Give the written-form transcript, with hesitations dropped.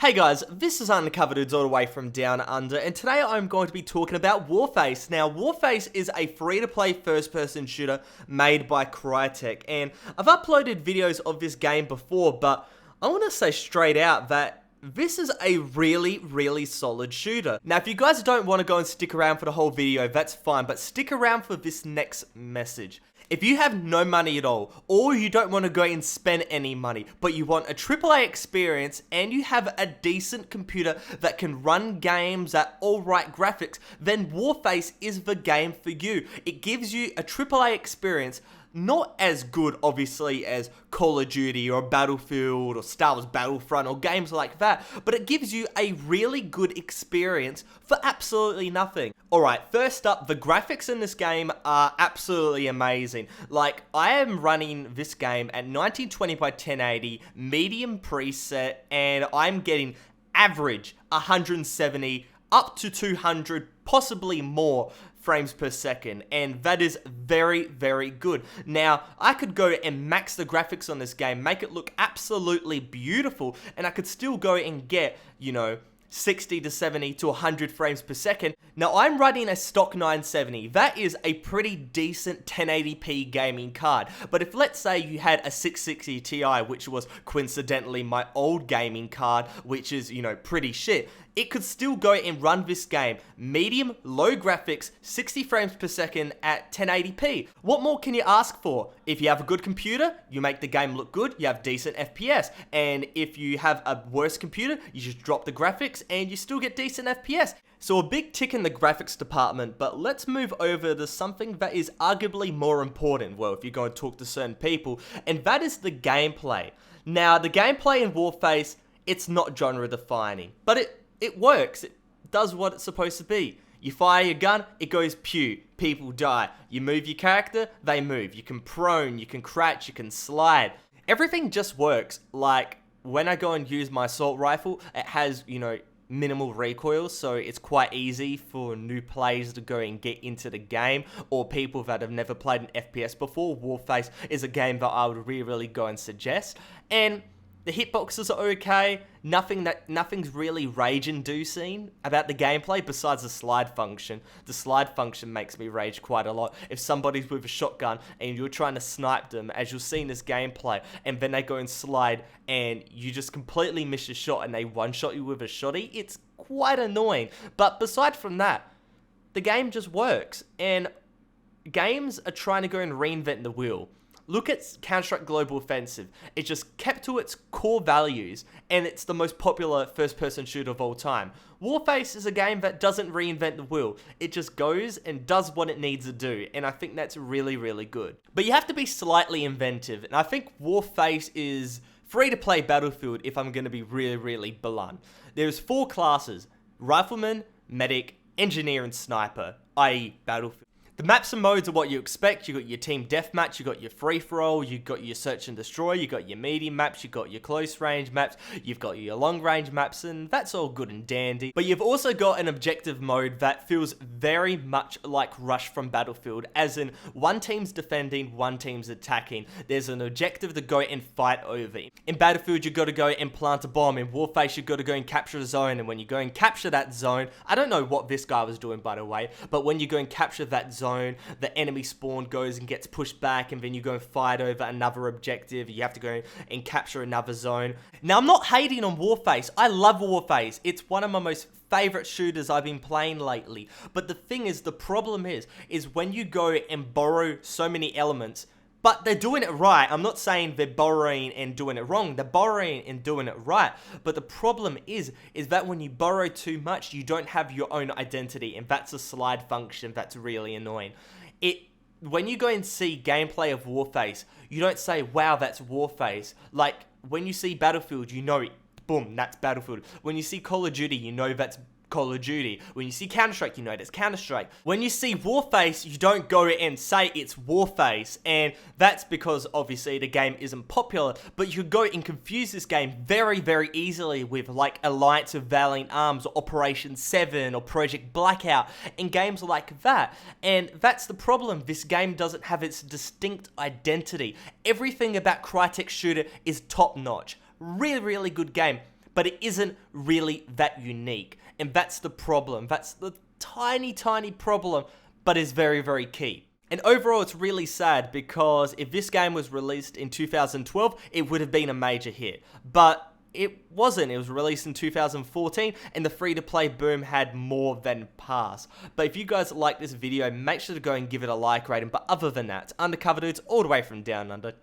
Hey guys, this is Undercover Dudes all the way from Down Under, and today I'm going to be talking about Warface. Now, Warface is a free-to-play first-person shooter made by Crytek, and I've uploaded videos of this game before, but I want to say straight out that this is a really solid shooter. Now, if you guys don't want to go and stick around for the whole video, that's fine, but stick around for this next message. If you have no money at all, or you don't want to go and spend any money, but you want a AAA experience and you have a decent computer that can run games at alright graphics, then Warface is the game for you. It gives you a AAA experience, not as good, obviously, as Call of Duty or Battlefield or Star Wars Battlefront or games like that, but it gives you a really good experience for absolutely nothing. Alright, first up, the graphics in this game are absolutely amazing. Like, I am running this game at 1920 by 1080, medium preset, and I'm getting average 170 up to 200, possibly more frames per second, and that is very good. Now, I could go and max the graphics on this game, make it look absolutely beautiful, and I could still go and get, 60 to 70 to 100 frames per second. Now, I'm running a stock 970. That is a pretty decent 1080p gaming card. But if, let's say, you had a 660 Ti, which was coincidentally my old gaming card, which is, pretty shit, it could still go and run this game medium, low graphics, 60 frames per second at 1080p. What more can you ask for? If you have a good computer, you make the game look good, you have decent FPS. And if you have a worse computer, you just drop the graphics and you still get decent FPS. So a big tick in the graphics department, but let's move over to something that is arguably more important, well, if you're going to talk to certain people, and that is the gameplay. Now, the gameplay in Warface, it's not genre defining, but it works. It does what it's supposed to be. You fire your gun, it goes pew, people die. You move your character, they move. You can prone, you can crouch, you can slide. Everything just works. Like, when I go and use my assault rifle, it has, minimal recoil, so it's quite easy for new players to go and get into the game, or people that have never played an FPS before. Warface is a game that I would really go and suggest. And the hitboxes are okay. Nothing's really rage-inducing about the gameplay besides the slide function. The slide function makes me rage quite a lot. If somebody's with a shotgun and you're trying to snipe them, as you'll see in this gameplay, and then they go and slide and you just completely miss your shot and they one-shot you with a shotty, it's quite annoying. But beside from that, the game just works. And games are trying to go and reinvent the wheel. Look at Counter-Strike Global Offensive. It just kept to its core values, and it's the most popular first-person shooter of all time. Warface is a game that doesn't reinvent the wheel. It just goes and does what it needs to do, and I think that's really good. But you have to be slightly inventive, and I think Warface is free-to-play Battlefield if I'm going to be really blunt. There's 4 classes: Rifleman, Medic, Engineer, and Sniper, i.e. Battlefield. The maps and modes are what you expect. You got your team deathmatch, you got your free-for-all, you got your search and destroy, you got your medium maps, you got your close range maps, you've got your long range maps, and that's all good and dandy. But you've also got an objective mode that feels very much like Rush from Battlefield, as in one team's defending, one team's attacking. There's an objective to go and fight over. In Battlefield, you've got to go and plant a bomb. In Warface, you've got to go and capture a zone, and when you go and capture that zone, I don't know what this guy was doing, by the way, but when you go and capture that zone, the enemy spawn goes and gets pushed back, and then you go and fight over another objective. You have to go and capture another zone. Now, I'm not hating on Warface. I love Warface. It's one of my most favorite shooters I've been playing lately. But the thing is, the problem is when you go and borrow so many elements, but they're doing it right. I'm not saying they're borrowing and doing it wrong. They're borrowing and doing it right. But the problem is that when you borrow too much, you don't have your own identity. And that's a slide function that's really annoying. When you go and see gameplay of Warface, you don't say, wow, that's Warface. Like, when you see Battlefield, you know, boom, that's Battlefield. When you see Call of Duty, you know that's Call of Duty. When you see Counter-Strike, you know that's Counter-Strike. When you see Warface, you don't go and say it's Warface, and that's because obviously the game isn't popular, but you could go and confuse this game very easily with like Alliance of Valiant Arms or Operation 7 or Project Blackout and games like that. And that's the problem. This game doesn't have its distinct identity. Everything about Crytek Shooter is top notch. Really good game. but it isn't really that unique. And that's the problem. That's the tiny, tiny problem, but is very, very key. And overall, it's really sad because if this game was released in 2012, it would have been a major hit. But it wasn't. It was released in 2014, and the free-to-play boom had more than passed. But if you guys like this video, make sure to go and give it a like rating. But other than that, Undercover Dudes all the way from down under.